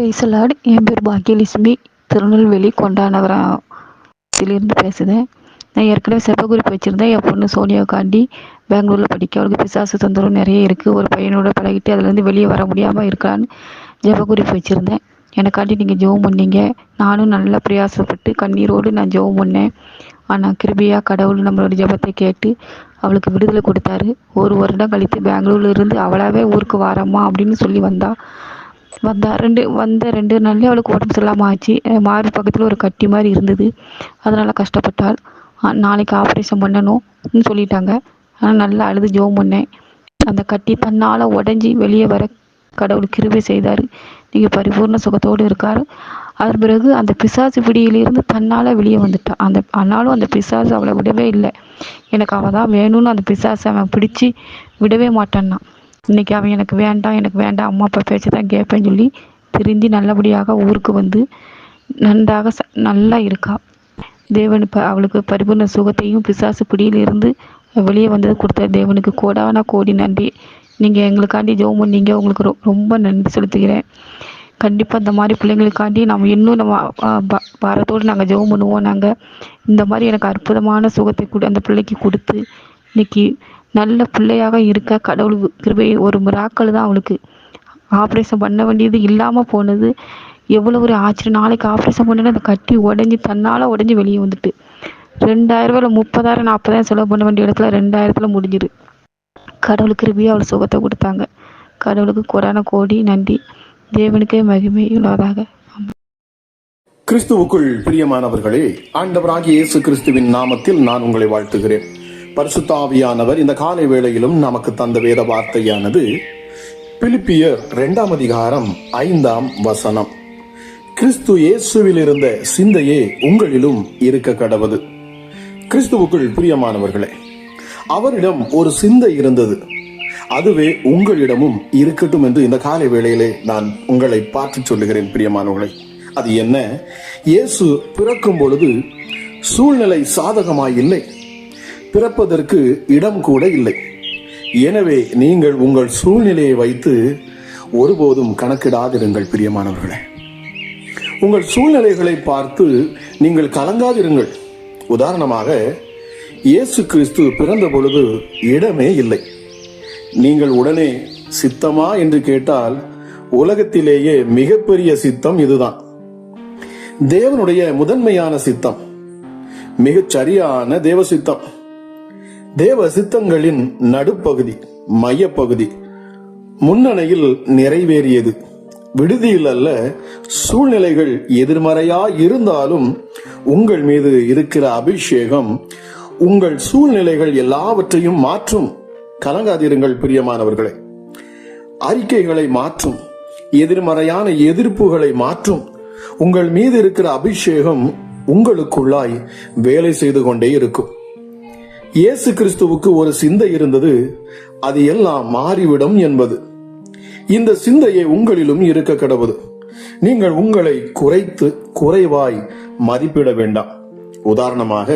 Price Lord. என் பேர் பாக்கியலட்சுமி. திருநெல்வேலி கொண்டாநகரத்திலிருந்து பேசுகிறேன். நான் ஏற்கனவே செப்பக்குறிப்பு வச்சுருந்தேன். என் பொண்ணு சோனியாக்காண்டி பெங்களூரில் படிக்க. அவளுக்கு பிசாசு தொந்தரவு நிறைய இருக்குது. ஒரு பையனோட பழகிட்டு அதுலேருந்து வெளியே வர முடியாமல் இருக்கான்னு ஜெபக்குறிப்பு வச்சுருந்தேன். எனக்காண்டி நீங்கள் ஜெபம் பண்ணீங்க. நானும் நல்லா பிரயாசப்பட்டு கண்ணீரோடு நான் ஜெபம் பண்ணேன். ஆனால் கிருபையாக கடவுள் நம்மளோட ஜெபத்தை கேட்டு அவளுக்கு விடுதலை கொடுத்தாரு. ஒரு வருடம் கழித்து பெங்களூர்ல இருந்து அவளாவே ஊருக்கு வாரம்மா அப்படின்னு சொல்லி வந்தா 2 நாள்லேயே அவளுக்கு உடம்பு சரியில்லாமல் ஆச்சு. மார்பு பக்கத்தில் ஒரு கட்டி மாதிரி இருந்தது. அதனால் கஷ்டப்பட்டாள். நாளைக்கு ஆப்ரேஷன் பண்ணணும்னு சொல்லிட்டாங்க. ஆனால் நல்லா அழுது ஜெபம் பண்ணேன். அந்த கட்டி தன்னால் உடஞ்சி வெளியே வர கடவுள் கிருபை செய்தார். நீங்கள் பரிபூர்ண சுகத்தோடு இருக்கார். அதன் பிறகு அந்த பிசாசு பிடியிலிருந்து தன்னால் வெளியே வந்துட்டான். ஆனாலும் அந்த பிசாசு அவளை விடவே இல்லை. எனக்கு அவள் தான் வேணும்னு அந்த பிசாசை அவன் பிடிச்சி விடவே மாட்டான்னா. இன்றைக்கி அவன் எனக்கு வேண்டாம் அம்மா அப்பா பேச்சு தான் கேட்பேன்னு சொல்லி திருந்தி நல்லபடியாக ஊருக்கு வந்து நன்றாக நல்லா இருக்கா. தேவன் அவளுக்கு பரிபூர்ண சுகத்தையும் பிசாசு பிடியிலிருந்து வெளியே வந்தது கொடுத்த தேவனுக்கு கோடான கோடி நன்றி. நீங்கள் எங்களுக்காண்டி ஜெபம் பண்ணீங்க. உங்களுக்கு ரொம்ப நன்றி செலுத்துகிறேன். கண்டிப்பாக இந்த மாதிரி பிள்ளைங்களுக்காண்டி நம்ம பாரத்தோடு நாங்கள் ஜெபம் பண்ணுவோம். நாங்கள் இந்த மாதிரி எனக்கு அற்புதமான சுகத்தை அந்த பிள்ளைக்கு கொடுத்து இன்னைக்கு நல்ல பிள்ளையாக இருக்க கடவுள் கிருபை. ஒரு மிராக்கள் தான் அவளுக்கு. ஆப்ரேஷன் பண்ண வேண்டியது இல்லாமல் போனது எவ்வளோ ஒரு ஆச்சரியம். நாளைக்கு ஆப்ரேஷன் பண்ணி அந்த கட்டி தன்னால் உடஞ்சி வெளியே வந்துட்டு 2000 ரூபாயில் 30,000 40,000 செலவு பண்ண வேண்டிய இடத்துல 2000 முடிஞ்சிரு. கடவுள் கிருபையாக அவள் சுகத்தை கொடுத்தாங்க. கடவுளுக்கு கோடான கோடி நன்றி. தேவனுக்கே மகிமை உள்ளதாக. கிறிஸ்துவுக்குள் பிரியமானவர்களே, ஆண்டவராகிய இயேசு கிறிஸ்துவின் நாமத்தில் நான் உங்களை வாழ்த்துகிறேன். பரிசுத்த ஆவியானவர் இந்த காலை வேளையிலும் நமக்கு தந்த வேத வார்த்தையானது பிலிப்பியர் 2ஆம் அதிகாரம் 5ஆம் வசனம். கிறிஸ்து இயேசுவில் இருந்த சிந்தையே உங்களிலும் இருக்க கடவது. கிறிஸ்துவுக்குள் பிரியமானவர்களே, அவரிடம் ஒரு சிந்தை இருந்தது. அதுவே உங்களிடமும் இருக்கட்டும் என்று இந்த காலை வேளையிலே நான் உங்களை பார்த்து சொல்லுகிறேன். பிரியமானவர்களே, அது என்ன? இயேசு பிறக்கும் பொழுது சூழ்நிலை சாதகமாய் இல்லை. பிறப்பதற்கு இடம் கூட இல்லை. எனவே நீங்கள் உங்கள் சூழ்நிலையை வைத்து ஒருபோதும் கணக்கிடாதிருங்கள். பிரியமானவர்களே, உங்கள் சூழ்நிலைகளை பார்த்து நீங்கள் கலங்காதிருங்கள். உதாரணமாக, இயேசு கிறிஸ்து பிறந்த பொழுது இடமே இல்லை. நீங்கள் உடனே சித்தமா என்று கேட்டால் உலகத்திலேயே மிகப்பெரிய சித்தம் இதுதான். தேவனுடைய முதன்மையான சித்தம், மிகச் சரியான தேவ சித்தம். தேவ சித்தங்களின் நடுப்பகுதி, மையப்பகுதி முன்னணியில் நிறைவேறியது. விடுதியில் அல்ல, சூழ்நிலைகள் எதிர்மறையா இருந்தாலும் உங்கள் மீது இருக்கிற அபிஷேகம் உங்கள் சூழ்நிலைகள் எல்லாவற்றையும் மாற்றும். கலங்காதிருங்கள் பிரியமானவர்களே. அறிக்கைகளை மாற்றும், எதிர்மறையான எதிர்ப்புகளை மாற்றும். உங்கள் மீது இருக்கிற அபிஷேகம் உங்களுக்குள்ளாய் வேலை செய்து கொண்டே இருக்கும். இயேசு கிறிஸ்துவுக்கு ஒரு சிந்தை இருந்தது. அது எல்லாம் மாறிவிடும் என்பது. இந்த சிந்தையை உங்களிலும் இருக்க கடவுது. நீங்கள் உங்களை குறைத்து குறைவாய் மதிப்பிட வேண்டாம். உதாரணமாக,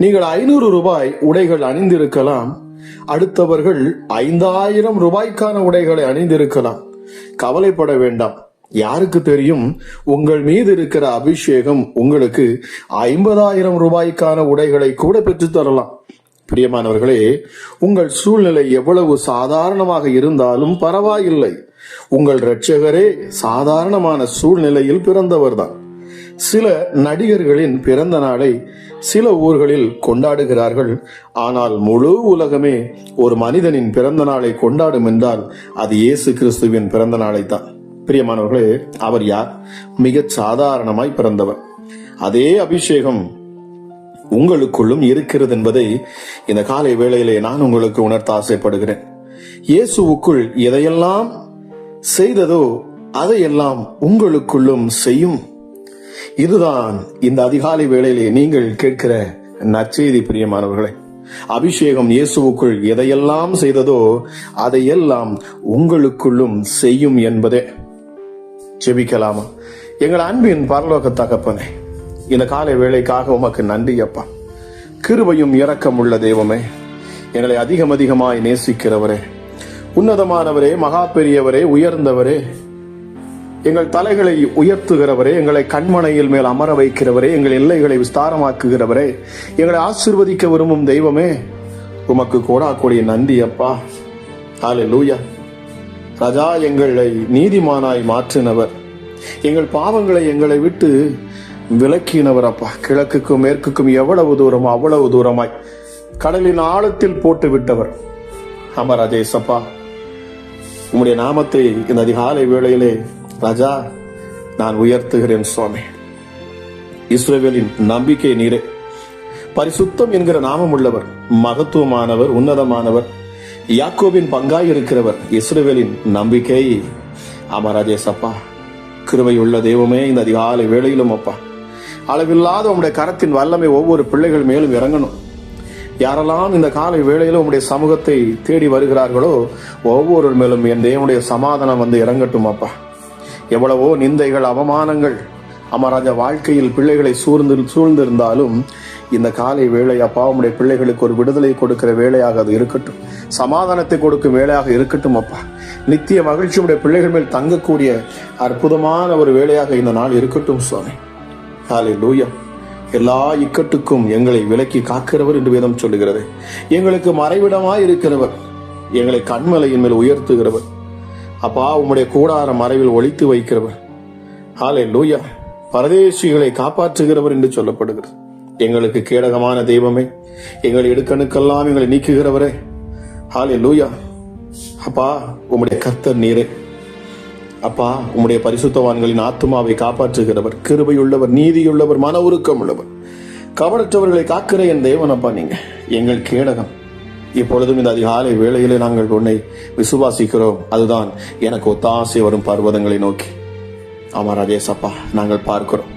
நீங்கள் 500 ரூபாய் உடைகள் அணிந்திருக்கலாம். அடுத்தவர்கள் 5000 ரூபாய்க்கான உடைகளை அணிந்திருக்கலாம். கவலைப்பட வேண்டாம். யாருக்கு தெரியும், உங்கள் மீது இருக்கிற அபிஷேகம் உங்களுக்கு 50,000 ரூபாய்க்கான உடைகளை கூட பெற்றுத் தரலாம். பிரியமானவர்களே, உங்கள் சூழ்நிலை எவ்வளவு சாதாரணமாக இருந்தாலும் பரவாயில்லை. உங்கள் இரட்சகரே சாதாரணமான சூழ்நிலையில் பிறந்தவர்தான். சில நடிகர்களின் பிறந்த நாளை சில ஊர்களில் கொண்டாடுகிறார்கள். ஆனால் முழு உலகமே ஒரு மனிதனின் பிறந்த நாளை கொண்டாடும் என்றால் அது இயேசு கிறிஸ்துவின் பிறந்த நாளை தான். பிரியமானவர்களே, அவர் யார்? மிகச் சாதாரணமாய் பிறந்தவர். அதே அபிஷேகம் உங்களுக்குள்ளும் இருக்கிறது என்பதை இந்த காலை வேளையிலே நான் உங்களுக்கு உணர்த்த ஆசைப்படுகிறேன். இயேசுவுக்குள் எதையெல்லாம் செய்ததோ அதையெல்லாம் உங்களுக்குள்ளும் செய்யும். இதுதான் இந்த அதிகாலை வேளையிலே நீங்கள் கேட்கிற நற்செய்தி. பிரியமானவர்களே, அபிஷேகம் இயேசுவுக்குள் எதையெல்லாம் செய்ததோ அதையெல்லாம் உங்களுக்குள்ளும் செய்யும் என்பதே. ஜெபிக்கலாமா? எங்கள் அன்பின் பரலோக தகப்பனே, இந்த காலை வேளைக்காக உமக்கு நன்றி அப்பா. கிருபையும் இரக்கம் உள்ள தெய்வமே, எங்களை அதிகமாய் நேசிக்கிறவரே, உன்னதமானவரே, மகா பெரியவரே, உயர்ந்தவரே, எங்கள் தலைகளை உயர்த்துகிறவரே, எங்களை கண்மனையில் மேல் அமர வைக்கிறவரே, எங்கள் எல்லைகளை விஸ்தாரமாக்குகிறவரே, எங்களை ஆசீர்வதிக்க விரும்பும் தெய்வமே, உமக்கு கோடாக்கோடிய நன்றி அப்பா. ஹல்லேலூயா. ராஜா, எங்களை நீதிமானாய் மாற்றினவர், எங்கள் பாவங்களை எங்களை விட்டு விலக்கினவர் அப்பா. கிழக்குக்கும் மேற்குக்கும் எவ்வளவு தூரமோ அவ்வளவு தூரமாய் கடலின் ஆழத்தில் போட்டு விட்டவர் அமராஜேசப்பா. உம்முடைய நாமத்தை இந்த அதிகாலை வேளையிலே ராஜா நான் உயர்த்துகிறேன் சுவாமி. இஸ்ரவேலின் நம்பிக்கை நீரே, பரிசுத்தம் என்கிற நாமம் உள்ளவர், மகத்துவமானவர், உன்னதமானவர், யாக்கோபின் பங்காய் இருக்கிறவர், இஸ்ரவேலின் நம்பிக்கை அமராஜேசப்பா. கிருபையுள்ள தெய்வமே, இந்த அதிகாலை வேளையிலும் அப்பா அளவில்லாத உம்முடைய கரத்தின் வல்லமை ஒவ்வொரு பிள்ளைகள் மேலும் இறங்கணும். யாரெல்லாம் இந்த காலை வேளையிலும் உம்முடைய சமூகத்தை தேடி வருகிறார்களோ ஒவ்வொரு மேலும் என் தேவனுடைய சமாதானம் வந்து இறங்கட்டும் அப்பா. எவ்வளவோ நிந்தைகள், அவமானங்கள் அமராஜா வாழ்க்கையில் பிள்ளைகளை சூழ்ந்திருந்தாலும் இந்த காலை வேளை அப்பா உம்முடைய பிள்ளைகளுக்கு ஒரு விடுதலை கொடுக்கிற வேளையாக அது இருக்கட்டும், சமாதானத்தை கொடுக்கும் வேளையாக இருக்கட்டும் அப்பா. நித்திய மகிழ்ச்சி உடைய பிள்ளைகள் மேல் தங்கக்கூடிய அற்புதமான ஒரு வேளையாக இந்த நாள் இருக்கட்டும் சுவாமி. ஹல்லேலூயா. எல்லா இக்கட்டுக்கும் எங்களை விலக்கி காக்கிறவர் என்று வேதம் சொல்லுகிறது. எங்களுக்கு மறைவிடமாய் இருக்கிறவர், எங்களை கண்மலையின் மேல் உயர்த்துகிறவர் அப்பா. உம்முடைய கூடார மறைவில் ஒளித்து வைக்கிறவர். ஹல்லேலூயா. பரதேசிகளை காப்பாற்றுகிறவர் என்று சொல்லப்படுகிறது. எங்களுக்கு கேடகமான தெய்வமே, எங்கள் இடுக்கணுக்கெல்லாம் எங்களை நீக்குகிறவரே. ஹல்லேலூயா. அப்பா, உம்முடைய கர்த்தர் நீரே அப்பா. உம்முடைய பரிசுத்தவான்களின் ஆத்துமாவை காப்பாற்றுகிறவர், கிருபையுள்ளவர், நீதியுள்ளவர், மன உருக்கம் உள்ளவர், கவனற்றவர்களை காக்கிற என் தேவன் அப்பா. நீங்க எங்கள் கேடகம். இப்பொழுதும் இந்த அதிகாலை வேளையிலே நாங்கள் உன்னை விசுவாசிக்கிறோம். அதுதான் எனக்கு ஒத்தாசை வரும் பர்வதங்களை நோக்கி அமராஜேசப்பா நாங்கள் பார்க்கிறோம்.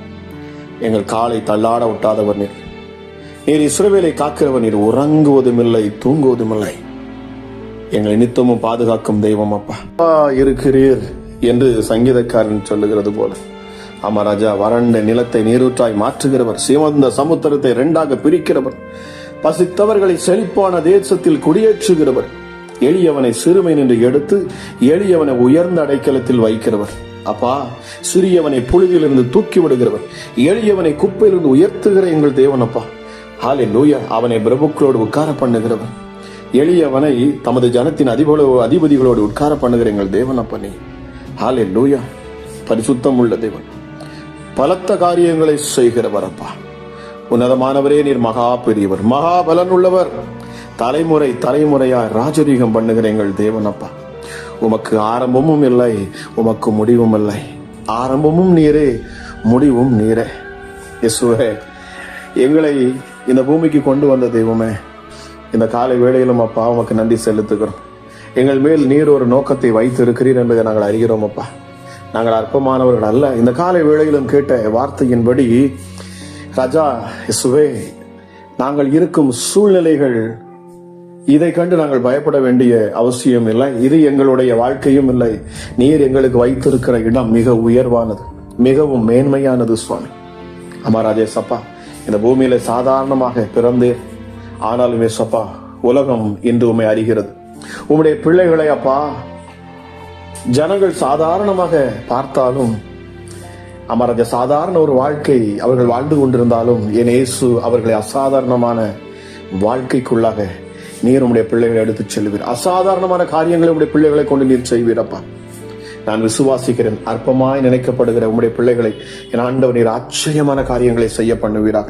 எங்கள் காலை தள்ளாட விட்டாதவர் நீர். நீர் இஸ்ரவேலை காக்கிறவர் நீர். உறங்குவதும் இல்லை, தூங்குவதும் இல்லை. எங்களை நித்தமும் பாதுகாக்கும் தெய்வம் அப்பா இருக்கிறீர் என்று சங்கீதக்காரன் சொல்லுகிறது போல அமராஜா வறண்ட நிலத்தை நீரூற்றாய் மாற்றுகிறவர், சிவந்த சமுத்திரத்தை இரண்டாக பிரிக்கிறவர், பசித்தவர்களை செழிப்பான தேசத்தில் குடியேற்றுகிறவர், எளியவனை சிறுமை நின்று எடுத்து எளியவனை உயர்ந்த அடைக்கலத்தில் வைக்கிறவர் அப்பா. சிறியவனை புழுதியிலிருந்து தூக்கி விடுகிறவர், எளியவனை குப்பையிலிருந்து உயர்த்துகிற எங்கள் தேவன் அப்பா. ஹல்லேலூயா. அவனை பிரபுக்களோடு உட்கார பண்ணுகிறவர், எளியவனை தமது ஜனத்தின் அதிபதிகளோடு உட்கார பண்ணுகிற எங்கள் தேவன் அப்பா நீ. ஹல்லேலூயா. பரிசுத்தம் உள்ள தேவன், பலத்த காரியங்களை செய்கிறவர் அப்பா. உன்னதமானவரே, நீர் மகா பெரியவர், மகா பலன் உள்ளவர், தலைமுறை தலைமுறையாய் ராஜரீகம் பண்ணுகிற எங்கள் தேவன் அப்பா. உமக்கு ஆரம்பமும் இல்லை, உமக்கு முடிவும் இல்லை. ஆரம்பமும் நீரே, முடிவும் நீரே. இயேசுவே, எங்களை இந்த பூமிக்கு கொண்டு வந்த தெய்வமே, இந்த காலை வேளையிலும் அப்பா உமக்கு நன்றி செலுத்துகிறோம். எங்கள் மேல் நீர் ஒரு நோக்கத்தை வைத்து இருக்கிறீர் என்பதை நாங்கள் அறிகிறோம் அப்பா. நாங்கள் அற்பமானவர்கள் அல்ல. இந்த காலை வேளையிலும் கேட்ட வார்த்தையின்படி ராஜா இயேசுவே, நாங்கள் இருக்கும் சூழ்நிலைகள் இதை கண்டு நாங்கள் பயப்பட வேண்டிய அவசியம் இல்லை. இது எங்களுடைய வாழ்க்கையும் இல்லை. நீர் எங்களுக்கு வைத்திருக்கிற இடம் மிக உயர்வானது, மிகவும் மேன்மையானது சுவாமி. அமராஜே சப்பா, இந்த பூமியில சாதாரணமாக பிறந்தேன், ஆனாலுமே சப்பா உலகம் இன்று உண்மை அறிகிறது. உம்முடைய பிள்ளைகளை அப்பா ஜனங்கள் சாதாரணமாக பார்த்தாலும் அமராஜ சாதாரண ஒரு வாழ்க்கை அவர்கள் வாழ்ந்து கொண்டிருந்தாலும் என் இயேசு அவர்களை அசாதாரணமான வாழ்க்கைக்குள்ளாக நீர் உம்முடைய பிள்ளைகளை எடுத்துச் செல்வீர். அசாதாரணமான காரியங்களை உம்முடைய பிள்ளைகளை கொண்டு நீர் செய்வீரப்பா. நான் விசுவாசிக்கிறேன். அற்பமாய் நினைக்கப்படுகிற உம்முடைய பிள்ளைகளை என் ஆண்டவர் நீர் ஆச்சரியமான காரியங்களை செய்ய பண்ணுவீராக.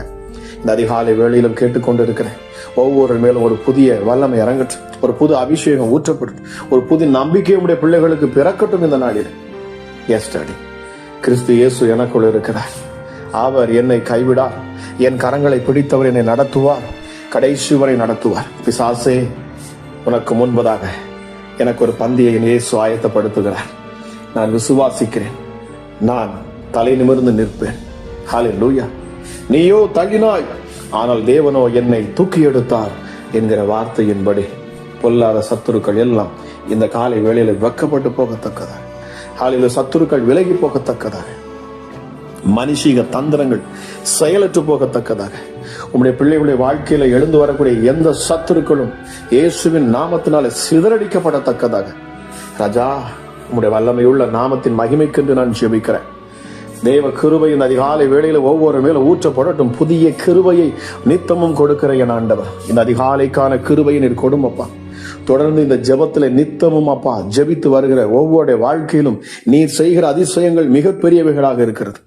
இந்த அதிகாலை வேளையிலும் கேட்டுக்கொண்டிருக்கிறேன். ஒவ்வொரு மேலும் ஒரு புதிய வல்லமை இறங்கட்டும், ஒரு புது அபிஷேகம் ஊற்றப்படும், ஒரு புது நம்பிக்கை உடைய பிள்ளைகளுக்கு பிறக்கட்டும் இந்த நாளில். எஸ் டாடி, கிறிஸ்து இயேசு எனக்குள் இருக்கிறார். அவர் என்னை கைவிடார். என் கரங்களை பிடித்தவர் என்னை நடத்துவார், கடைசி வரை நடத்துவார். பிசாசே, உனக்கு முன்பதாக எனக்கு ஒரு பந்தியை இயேசு ஆயத்தப்படுத்துகிறார். நான் விசுவாசிக்கிறேன். நான் தலை நிமிர்ந்து நிற்பேன். ஹல்லேலூயா. நீயோ தள்ளினாய், ஆனால் தேவனோ என்னை தூக்கி எடுத்தார் என்கிற வார்த்தையின்படி பொல்லாத சத்துருக்கள் எல்லாம் இந்த காலை வேளையில வெக்கப்பட்டு போகத்தக்கதாக, காலையில சத்துருக்கள் விலகி போகத்தக்கதாக, மனுஷீக தந்திரங்கள் செயலற்று போகத்தக்கதாக, உம்முடைய பிள்ளைகளுடைய வாழ்க்கையில எழுந்து வரக்கூடிய எந்த சத்துருக்களும் இயேசுவின் நாமத்தினால சிதறடிக்கப்படத்தக்கதாக ராஜா உம்முடைய வல்லமையுள்ள நாமத்தின் மகிமைக்கென்று நான் ஜெபிக்கிறேன். தேவ கிருபை இந்த அதிகாலை வேளையில ஒவ்வொரு மேலும் ஊற்றப்படட்டும். புதிய கிருபையை நித்தமும் கொடுக்கிற என் ஆண்டவர், இந்த அதிகாலைக்கான கிருபையை நீர் கொடுமப்பா. தொடர்ந்து இந்த ஜெபத்துல நித்தமும் அப்பா ஜெபித்து வருகிற ஒவ்வொரு வாழ்க்கையிலும் நீர் செய்கிற அதிசயங்கள் மிகப்பெரியவைகளாக இருக்கிறது.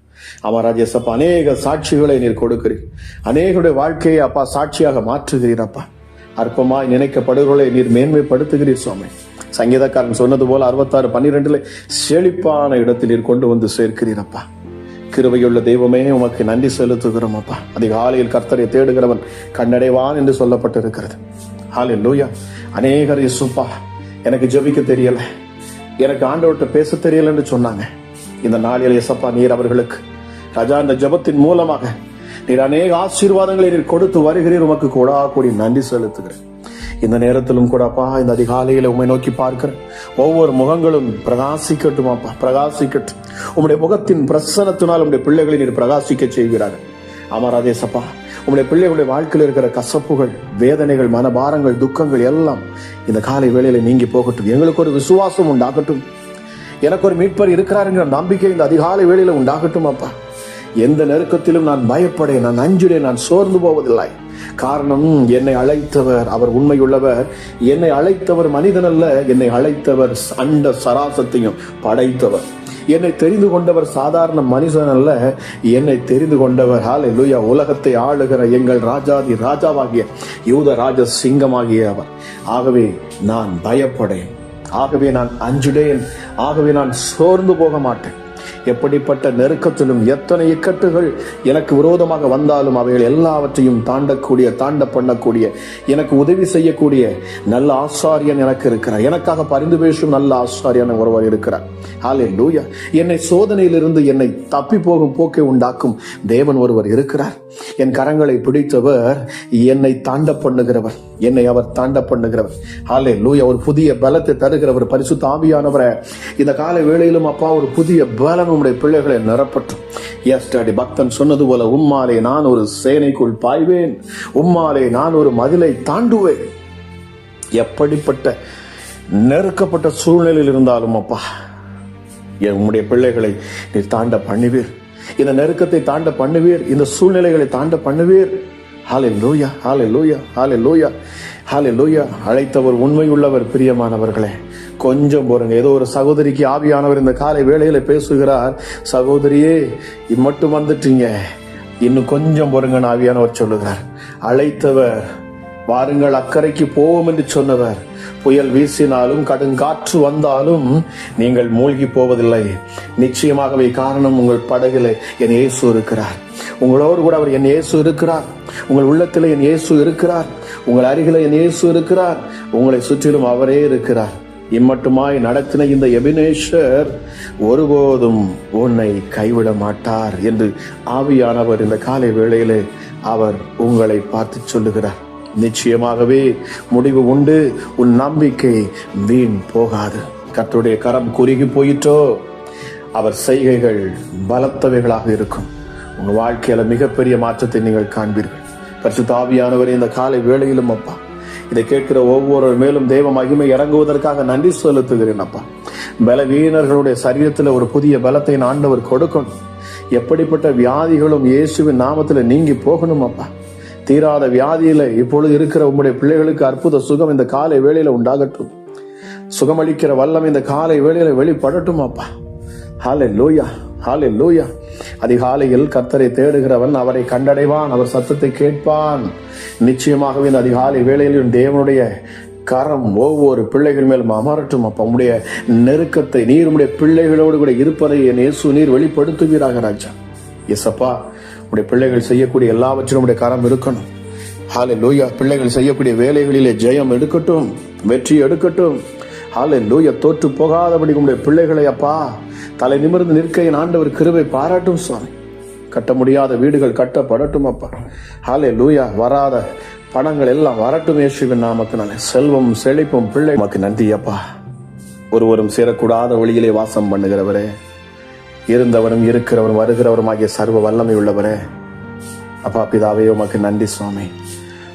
ராஜேசப்பா, அநேக சாட்சிகளை நீர் கொடுக்கிறீர். அநேகருடைய வாழ்க்கையை அப்பா சாட்சியாக மாற்றுகிறீர் அப்பா. அற்பமாய் நினைக்கப்படுகிறவர்களை நீர் மேன்மைப்படுத்துகிறீர் சுவாமி. சங்கீதக்காரன் சொன்னது போல 66:12 செழிப்பான இடத்தில் நீர் கொண்டு வந்து சேர்க்கிறீர் அப்பா. கிருபையுள்ள தெய்வமே, உமக்கு நன்றி செலுத்துகிறோம் அப்பா. அதிகாலையில் கர்த்தரை தேடுகிறவன் கண்டடைவான் என்று சொல்லப்பட்டிருக்கிறது. ஹல்லேலூயா. அநேகர் இயேசுப்பா எனக்கு ஜெபிக்க தெரியல, எனக்கு ஆண்டவர்கிட்ட பேச தெரியல என்று சொன்னாங்க. இந்த நாளில் இயேசப்பா நீர் அவர்களுக்கு ராஜா இந்த ஜெபத்தின் மூலமாக நீர் அநேக ஆசீர்வாதங்களை நீர் கொடுத்து வருகிறீர். உமக்கு கூடி நன்றி செலுத்துகிறேன். இந்த நேரத்திலும் கூடப்பா இந்த அதிகாலையில உம்மை நோக்கி பார்க்கிற ஒவ்வொரு முகங்களும் பிரகாசிக்கட்டும் அப்பா, பிரகாசிக்கட்டும். உம்முடைய முகத்தின் பிரசன்னத்தினால் உம்முடைய பிள்ளைகளை நீர் பிரகாசிக்க செய்கிறார்கள். ராஜேசப்பா, உம்முடைய பிள்ளைகளுடைய வாழ்க்கையில் இருக்கிற கசப்புகள், வேதனைகள், மனபாரங்கள், துக்கங்கள் எல்லாம் இந்த காலை வேளையில நீங்கி போகட்டும். எங்களுக்கு ஒரு விசுவாசம் உண்டாகட்டும். எனக்கு ஒரு மீட்பர் இருக்கிறாருங்கிற நம்பிக்கை இந்த அதிகாலை வேளையில உண்டாகட்டும் அப்பா. எந்த நெருக்கத்திலும் நான் பயப்படேன், நான் அஞ்சுடேன், நான் சோர்ந்து போவதில்லை. காரணம், என்னை அழைத்தவர் அவர் உண்மையுள்ளவர். என்னை அழைத்தவர் மனிதன் அல்ல, என்னை அழைத்தவர் அண்ட சராசத்தையும் படைத்தவர். என்னை தெரிந்து கொண்டவர் சாதாரண மனுஷன் அல்ல, என்னை தெரிந்து கொண்டவர் ஹல்லேலூயா உலகத்தை ஆளுகிற எங்கள் ராஜாதி ராஜாவாகிய யூத ராஜ சிங்கமாகிய அவர். ஆகவே நான் பயப்படேன், ஆகவே நான் அஞ்சுடேன், ஆகவே நான் சோர்ந்து போக மாட்டேன். எப்படிப்பட்ட நெருக்கத்திலும் எத்தனை இக்கட்டுகள் எனக்கு விரோதமாக வந்தாலும் அவைகள் எல்லாவற்றையும் தாண்ட பண்ணக்கூடிய, எனக்கு உதவி செய்யக்கூடிய நல்ல ஆசாரியன் எனக்கு இருக்கிறார். எனக்காக பரிந்து பேசும் நல்ல ஆசாரியன் ஒருவர் இருக்கிறார். ஹல்லேலூயா. என்னை சோதனையிலிருந்து என்னை தப்பி போகும் போக்கை உண்டாக்கும் தேவன் ஒருவர் இருக்கிறார். என் கரங்களை பிடித்தவர் என்னை தாண்ட பண்ணுகிறவர், என்னை அவர் தாண்ட பண்ணுகிறவர். ஹல்லேலூயா. ஒரு புதிய பலத்தை தருகிறவர் பரிசுத்த ஆவியானவரே, இந்த காலை வேளையிலும் அப்பா ஒரு புதிய பலன் உம்முடைய பிள்ளைகளை நிரப்பட்டும். எஸ்டர்டே பக்தன் சொன்னது போல, உம்மாலே நான் ஒரு சேனைக்குள் பாய்வேன், உம்மாலே நான் ஒரு மதிலை தாண்டுவேன். எப்படிப்பட்ட நெருக்கப்பட்ட சூழ்நிலையில் இருந்தாலும் அப்பா உம்முடைய பிள்ளைகளை நீர் தாண்ட பண்ணுவீர். இந்த நெருக்கத்தை தாண்ட பண்ணுவீர், இந்த சூழ்நிலைகளை தாண்ட பண்ணுவீர். ஹல்லேலூயா, ஹல்லேலூயா, ஹல்லேலூயா, ஹல்லேலூயா. அழைத்தவர் உண்மையுள்ளவர். பிரியமானவர்களே, கொஞ்சம் போருங்க. ஏதோ ஒரு சகோதரிக்கு ஆவியானவர் இந்த காலை வேளையில பேசுகிறார். சகோதரியே, மட்டும் வந்துட்டீங்க, இன்னும் கொஞ்சம் போருங்கன்னு ஆவியானவர் சொல்லுகிறார். அழைத்தவர் வாருங்கள் அக்கறைக்கு போவோம் என்று சொன்னவர், புயல் வீசினாலும் கடுங்காற்று வந்தாலும் நீங்கள் மூழ்கி போவதில்லை. நிச்சயமாகவே காரணம், உங்கள் படகில என் இயேசு இருக்கிறார். உங்களோடு கூட அவர் என் இயேசு இருக்கிறார். உங்கள் உள்ளத்தில் என் இயேசு இருக்கிறார். உங்கள் அருகில என் இயேசு இருக்கிறார். உங்களை சுற்றிலும் அவரே இருக்கிறார். இம்மட்டுமாய் நடத்தின இந்த எபினேஷர் ஒருபோதும் உன்னை கைவிட மாட்டார் என்று ஆவியானவர் இந்த காலை வேளையிலே அவர் உங்களை பார்த்து சொல்லுகிறார். நிச்சயமாகவே முடிவு உண்டு. உன் நம்பிக்கை வீண் போகாது. கர்த்தருடைய கரம் குறுகி போயிற்றோ, அவர் செய்கைகள் பலத்தவைகளாக இருக்கும். உங்க வாழ்க்கையில மிகப்பெரிய மாற்றத்தை நீங்கள் காண்பீர்கள். பரிசுத்த ஆவியானவர் இந்த காலை வேளையிலும் அப்பா இதை கேட்கிற ஒவ்வொரு மேலும் தேவ மகிமை இறங்குவதற்காக நன்றி செலுத்துகிறேன் அப்பா. பலவீனர்களுடைய சரீரத்தில் ஒரு புதிய பலத்தை ஆண்டவர் கொடுக்கணும். எப்படிப்பட்ட வியாதிகளும் இயேசுவின் நாமத்துல நீங்கி போகணும் அப்பா. தீராத வியாதியில இப்பொழுது இருக்கிற உங்களுடைய பிள்ளைகளுக்கு அற்புத சுகம் இந்த காலை வேளையில உண்டாகட்டும். சுகமளிக்கிற வல்லம் இந்த காலை வேளையில வெளிப்படட்டும் அப்பா. ஹல்லேலூயா, ஹல்லேலூயா. அதிகாலையில் கர்த்தரை தேடுகிறவன் அவரை கண்டடைவான், அவர் சத்தத்தை கேட்பான். நிச்சயமாகவே இந்த அதிகாலை வேளையிலும் தேவனுடைய கரம் ஒவ்வொரு பிள்ளைகள் மேலும் அமரட்டும் அப்பா. உம்முடைய நெருக்கத்தை நீர் உம்முடைய பிள்ளைகளோடு கூட இருப்பதை என் இயேசு நீர் வெளிப்படுத்துவீராக ராஜா. எஸ்அப்பா, உடைய பிள்ளைகள் செய்யக்கூடிய எல்லாவற்றிலும் உடைய கரம் இருக்கணும். ஹல்லேலூயா. பிள்ளைகள் செய்யக்கூடிய வேலைகளிலே ஜெயம் எடுக்கட்டும், வெற்றி எடுக்கட்டும். ஹல்லேலூயா. தோற்று போகாதபடி உடைய பிள்ளைகளை அப்பா தலை நிமிர்ந்து நிற்க என் ஆண்டவர் கிருபை பாராட்டும் சுவாமி. கட்ட முடியாத வீடுகள் கட்டப்படட்டும் அப்பா. ஹல்லேலூயா. வராத பணங்கள் எல்லாம் வரட்டும் இயேசுவின் நாமத்தினாலே. செல்வம் செழிப்பும் பிள்ளை உமக்கு நன்றி அப்பா. ஒருவரும் சேரக்கூடாத வழியிலே வாசம் பண்ணுகிறவரே, இருந்தவரும் இருக்கிறவரும் வருகிறவரும் ஆகிய சர்வ வல்லமை உள்ளவரே அப்பா பிதாவே உமக்கு நன்றி சுவாமி.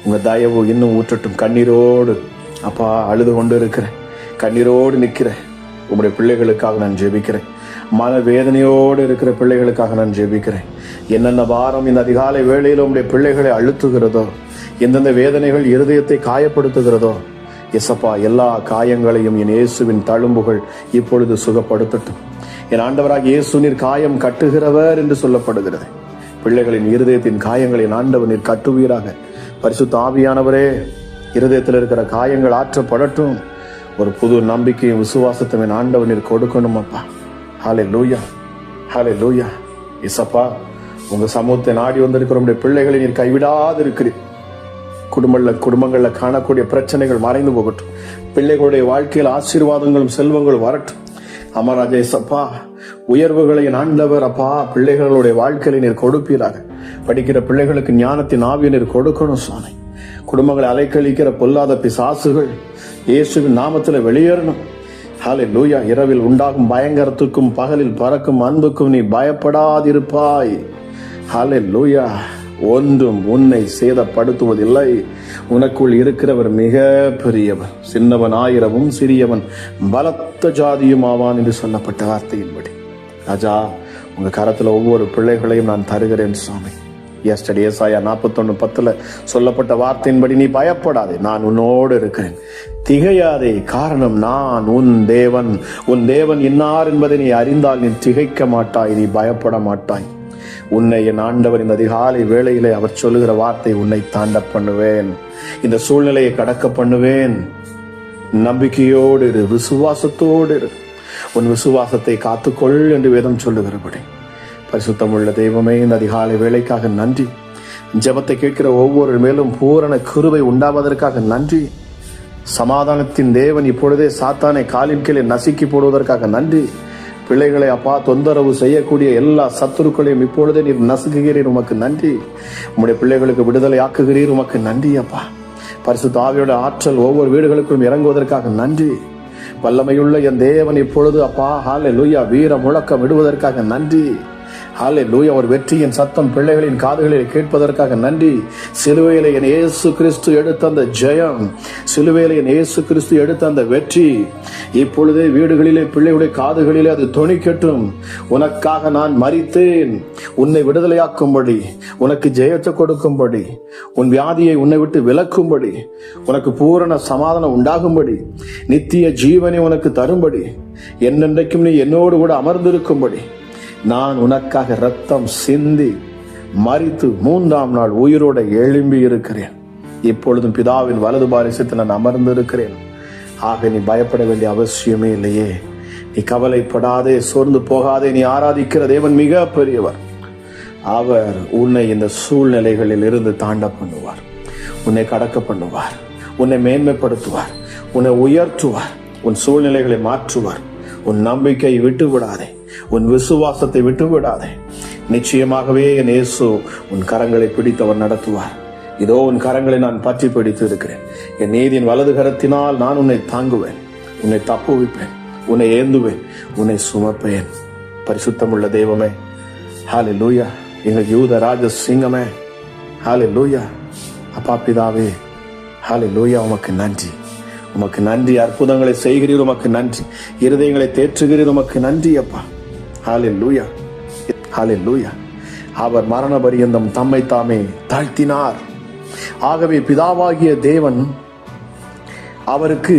உங்க தயவு இன்னும் ஊற்றட்டும். கண்ணீரோடு அப்பா அழுது கொண்டு இருக்கிற, கண்ணீரோடு நிற்கிற உங்களுடைய பிள்ளைகளுக்காக நான் ஜெபிக்கிறேன். மன வேதனையோடு இருக்கிற பிள்ளைகளுக்காக நான் ஜெபிக்கிறேன். என்னென்ன பாரம் இந்த அதிகாலை வேளையில் உங்களுடைய பிள்ளைகளை அழுத்துகிறதோ, எந்தெந்த வேதனைகள் இருதயத்தை காயப்படுத்துகிறதோ, எசப்பா எல்லா காயங்களையும் என் இயேசுவின் தழும்புகள் இப்பொழுது சுகப்படுத்தட்டும். என் ஆண்டவராக இயேசு நீர் காயம் கட்டுகிறவர் என்று சொல்லப்படுகிறது. பிள்ளைகளின் இருதயத்தின் காயங்களை ஆண்டவர் நீர் கட்டுவீராக. பரிசுத்த ஆவியானவரே, இருதயத்தில் இருக்கிற காயங்கள் ஆற்றப்படட்டும். ஒரு புது நம்பிக்கையும் விசுவாசத்தையும் என் ஆண்டவர் நீர் கொடுக்கணும் அப்பா. ஹல்லேலூயா, ஹல்லேலூயா. இசப்பா, உங்க சமூகத்தை நாடி வந்திருக்கிற உங்களுடைய பிள்ளைகளை நீர் கைவிடாது இருக்கிறீர். குடும்பங்கள்ல காணக்கூடிய பிரச்சனைகள் மறைந்து போகட்டும். பிள்ளைகளுடைய வாழ்க்கையில் ஆசீர்வாதங்களும் செல்வங்களும் வரட்டும். அமராஜா இசப்பா, உயர்வுகளை ஆண்டவர் அப்பா பிள்ளைகளுடைய வாழ்க்கையில நீர் கொடுப்பீராக. படிக்கிற பிள்ளைகளுக்கு ஞானத்தின் ஆவியை நீர் கொடுக்கணும் சுவாமி. குடும்பங்களை அலைக்கழிக்கிற பொல்லாத பிசாசுகள் இயேசுவின் நாமத்துல வெளியேறணும். ஹல்லேலூயா. இரவில் உண்டாகும் பயங்கரத்துக்கும் பகலில் பறக்கும் அன்புக்கும் நீ பயப்படாதிருப்பாய். ஹல்லேலூயா. ஒன்றும் உன்னை சேதப்படுத்துவதில்லை. உனக்குள் இருக்கிறவர் மிக பெரியவர். சின்னவன் ஆயிரமும் சிறியவன் பலத்த ஜாதியும் ஆவான் என்று சொல்லப்பட்ட வார்த்தையின்படி ராஜா, உங்க கரத்துல ஒவ்வொரு பிள்ளைகளையும் நான் தருகிறேன் சுவாமி. ஏசாயா 41:10 சொல்லப்பட்ட வார்த்தையின்படி நீ பயப்படாதே, நான் உன்னோடு இருக்கிறேன். திகையாதே, காரணம் நான் உன் தேவன். உன் தேவன் இன்னார் என்பதை நீ அறிந்தால் நீ திகைக்க மாட்டாய், நீ பயப்பட மாட்டாய். உன்னை என் ஆண்டவர் இந்த அதிகாலை வேளையிலே அவர் சொல்லுகிற வார்த்தை, உன்னை தாண்ட பண்ணுவேன், இந்த சூழ்நிலையை கடக்க பண்ணுவேன். நம்பிக்கையோடு இரு, விசுவாசத்தோடு இரு. உன் விசுவாசத்தை காத்துக்கொள் என்று வேதம் சொல்லுகிறபடி பரிசுத்தமுள்ள தெய்வமே, இந்த அதிகாலை வேளைக்காக நன்றி. ஜெபத்தை கேட்கிற ஒவ்வொரு மேலும் பூரண கிருபை உண்டாவதற்காக நன்றி. சமாதானத்தின் தேவன் இப்பொழுதே சாத்தானை காலின் கீழே நசுக்கி போடுவதற்காக நன்றி. பிள்ளைகளை அப்பா தொந்தரவு செய்யக்கூடிய எல்லா சத்துருக்களையும் இப்பொழுதே நீர் நசுக்குகிறீர், உமக்கு நன்றி. உம்முடைய பிள்ளைகளுக்கு விடுதலை ஆக்குகிறீர், உமக்கு நன்றி அப்பா. பரிசுத்த ஆவியோட ஆற்றல் ஒவ்வொரு வீடுகளுக்கும் இறங்குவதற்காக நன்றி. வல்லமையுள்ள என் தேவன் இப்பொழுது அப்பா ஹல்லேலூயா வீர முழக்கம் விடுவதற்காக நன்றி. ஹல்லேலூயா. ஒரு வெற்றியின் சத்தம் பிள்ளைகளின் காதுகளில் கேட்பதற்காக நன்றி. சிலுவையிலே என் இயேசு கிறிஸ்து எடுத்த அந்த ஜெயம், சிலுவையிலே என் இயேசு கிறிஸ்து எடுத்த அந்த வெற்றி இப்பொழுதே வீடுகளிலே பிள்ளைகளுடைய காதுகளிலே அது தொனிக்கட்டும். உனக்காக நான் மரித்தேன், உன்னை விடுதலையாக்கும்படி, உனக்கு ஜெயத்தை கொடுக்கும்படி, உன் வியாதியை உன்னை விட்டு விலக்கும்படி, உனக்கு பூரண சமாதானம் உண்டாகும்படி, நித்திய ஜீவனை உனக்கு தரும்படி, என்னென்றைக்கும் நீ என்னோடு கூட அமர்ந்திருக்கும்படி நான் உனக்காக இரத்தம் சிந்தி மரித்து 3ஆம் நாள் உயிரோட எழும்பி இருக்கிறேன். இப்பொழுதும் பிதாவின் வலது பாரிசத்தில் நான் அமர்ந்திருக்கிறேன். ஆக நீ பயப்பட வேண்டிய அவசியமே இல்லையே. நீ கவலைப்படாதே, சோர்ந்து போகாதே. நீ ஆராதிக்கிற தேவன் மிக பெரியவர். அவர் உன்னை இந்த சூழ்நிலைகளில் இருந்து தாண்ட பண்ணுவார், உன்னை கடக்க பண்ணுவார், உன்னை மேன்மைப்படுத்துவார், உன்னை உயர்த்துவார், உன் சூழ்நிலைகளை மாற்றுவார். உன் நம்பிக்கை விட்டு விடாதே, உன் விசுவாசத்தை விட்டு விடாதே. நிச்சயமாகவே என் இயேசு உன் கரங்களை பிடித்தவர் நடத்துவார். இதோ உன் கரங்களை நான் பற்றி பிடித்து இருக்கிறேன். என் நீதியின் வலது கரத்தினால் நான் உன்னை தாங்குவேன், உன்னை தப்புவிப்பேன், உன்னை ஏந்துவேன், உன்னை சுமப்பேன். பரிசுத்தமுள்ள தெய்வமே, ஹல்லேலூயா. எங்கள் யூத ராஜ சிங்கமே, ஹல்லேலூயா. அப்பா பிதாவே, ஹல்லேலூயா. உமக்கு நன்றி, உமக்கு நன்றி. அற்புதங்களை செய்கிறீர், உமக்கு நன்றி. இருதயங்களை தேற்றுகிறீர், உமக்கு நன்றி அப்பா. ஹல்லேலூயா, ஹல்லேலூயா. அவர் மரண பரியந்தம் தம்மை தாமே தாழ்த்தினார். ஆகவே பிதாவாகிய தேவன் அவருக்கு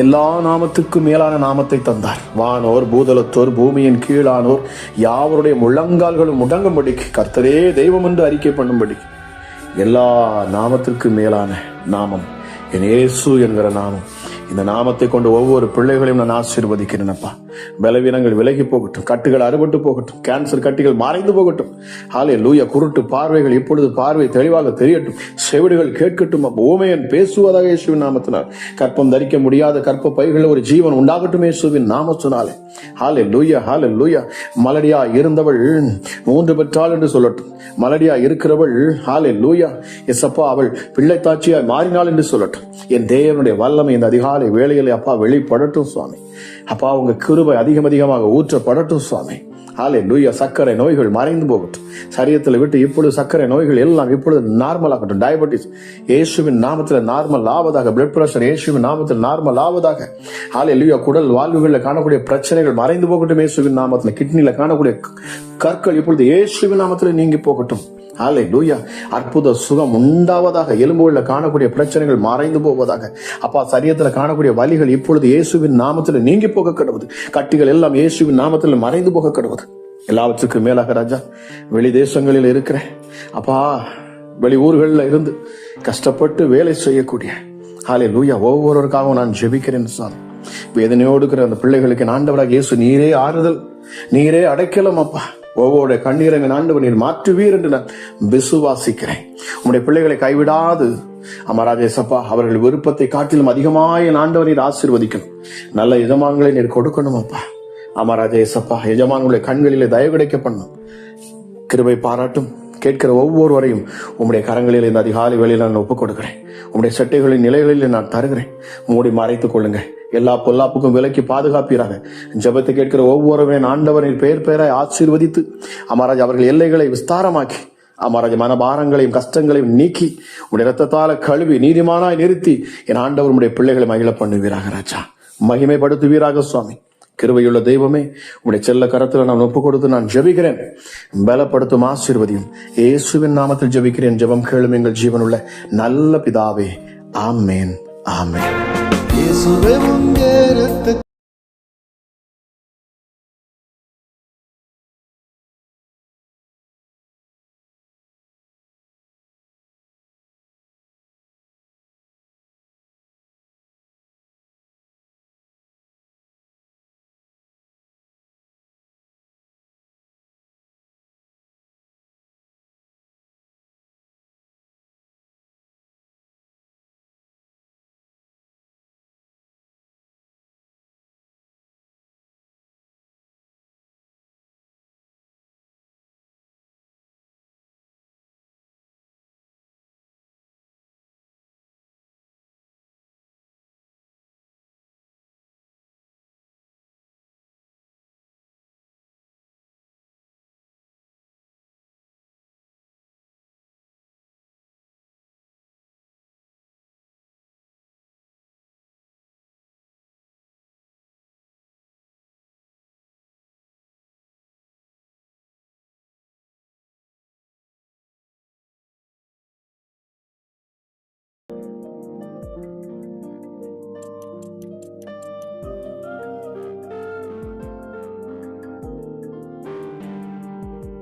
எல்லா நாமத்துக்கும் மேலான நாமத்தை தந்தார். வானோர் பூதலத்தோர் பூமியின் கீழானோர் யாவருடைய முழங்கால்களும் முடங்கும்படிக்கு, கர்த்தரே தெய்வம் என்று அறிக்கை பண்ணும்படி எல்லா நாமத்திற்கு மேலான நாமம் என் இயேசு என்கிற நாமம். இந்த நாமத்தை கொண்டு ஒவ்வொரு பிள்ளைகளையும் நான் ஆசீர்வதிக்கிறேனப்பா. பலவீனங்கள் விலகி போகட்டும், கட்டுகள் அறுபட்டு போகட்டும், கேன்சர் கட்டிகள் மறைந்து போகட்டும். ஹல்லேலூயா. குருட்டு பார்வைகள் இப்பொழுது பார்வை தெளிவாக தெரியட்டும், செவிடுகள் கேட்கட்டும். ஊமையன் பேசுவதாக இயேசுவின் நாமத்தினால், கற்பம் தரிக்க முடியாத கற்ப பைகளில் ஒரு ஜீவன் உண்டாகட்டும் இயேசுவின் நாமத்தினாலே. ஹல்லேலூயா, ஹல்லேலூயா. மலடியா இருந்தவள் 3 பெற்றாள் என்று சொல்லட்டும். மலடியா இருக்கிறவள் ஹல்லேலூயா எஸ்அப்பா அவள் பிள்ளைத்தாட்சியாய் மாறினாள் என்று சொல்லட்டும். என் தேவனுடைய வல்லமை இந்த அதிகாலை வேளையிலே அப்பா வெளிப்படட்டும் சுவாமி. அப்பா உங்க கிருபை அதிகமாக ஊற்றப்படட்டும் சுவாமி. ஹல்லேலூயா. சர்க்கரை நோய்கள் மறைந்து போகட்டும் சரீரத்தில் விட்டு. இப்பொழுது சர்க்கரை நோய்கள் எல்லாம் இப்பொழுது நார்மல் ஆகட்டும். டயபெட்டிஸ் இயேசுவின் நாமத்தில் நார்மல் ஆவதாக. பிளட் பிரஷர் இயேசுவின் நாமத்தில் நார்மல் ஆவதாக. ஹல்லேலூயா. குடல் வாழ்வுகளில் காணக்கூடிய பிரச்சனைகள் மறைந்து போகட்டும் இயேசுவின் நாமத்தில். கிட்னில காணக்கூடிய கற்கள் இப்பொழுது இயேசுவின் நாமத்தில் நீங்கி போகட்டும். ஹல்லேலூயா. அற்புத சுகம் உண்டாவதாக. எலும்புகளில் காணக்கூடிய பிரச்சனைகள் மறைந்து போவதாக. அப்பா, சரீரத்தில் காணக்கூடிய வலிகள் இப்பொழுது இயேசுவின் நாமத்தில் நீங்கி போக கடவுது. கட்டிகள் எல்லாம் இயேசுவின் நாமத்தில் மறைந்து போக கடவுது. எல்லாவற்றுக்கும் மேலாக ராஜா, வெளி தேசங்களில் இருக்கிற அப்பா, வெளி ஊர்களில் இருந்து கஷ்டப்பட்டு வேலை செய்யக்கூடிய ஹல்லேலூயா ஒவ்வொருவருக்காகவும் நான் ஜெபிக்கிறேன் சார். வேதனையோடு இருக்கிற அந்த பிள்ளைகளுக்கு ஆண்டவராக இயேசு நீரே ஆறுதல், நீரே அடைக்கலம். அப்பா, ஒவ்வொரு கண்ணீரை ஆண்டவர் நீர் மாற்றுவீர் என்று நான் விசுவாசிக்கிறேன். உங்களுடைய பிள்ளைகளை கைவிடாது அமராஜேசப்பா, அவர்கள் விருப்பத்தை காட்டிலும் அதிகமாக ஆண்டவர் நீர் ஆசீர்வதிக்கணும். நல்ல எஜமான்களை நீர் கொடுக்கணும். அப்பா அமராஜேசப்பா, எஜமான்களுடைய கண்களிலே தயவு கிடைக்க பண்ணும். கிருபை பாராட்டும். கேட்கிற ஒவ்வொருவரையும் உம்முடைய கரங்களில் இந்த அதிகாலை வேளையில் நான் ஒப்புக் கொடுக்கிறேன். உம்முடைய சட்டைகளின் நிலைகளில் நான் தருகிறேன். மூடி மறைத்துக் கொள்ளுங்க. எல்லா பொல்லாப்புக்கும் விலக்கி பாதுகாப்பீராக. ஜெபத்தை கேட்கிற ஒவ்வொருவரையும் ஆண்டவரின் பெயர் பெயராய் ஆசீர்வதித்து அமராஜ் அவர்கள் எல்லைகளை விஸ்தாரமாக்கி அமராஜ் மனபாரங்களையும் கஷ்டங்களையும் நீக்கி உடைய ரத்தத்தால கழுவி நீதிமானாய் நிறுத்தி என் ஆண்டவர் உடைய பிள்ளைகளை மகிழ பண்ணுவீராக. ராஜா, மகிமைப்படுத்துவீராக. சுவாமி, கிருபையுள்ள தெய்வமே, உடைய செல்ல கரத்துல நான் ஒப்பு கொடுத்து நான் ஜெபிக்கிறேன். பலப்படுத்தும் ஆசீர்வதியும் இயேசுவின் நாமத்தில் ஜெபிக்கிறேன். ஜெபம் கேளும் எங்கள் ஜீவனுள்ள நல்ல பிதாவே. ஆமேன், ஆமேன்.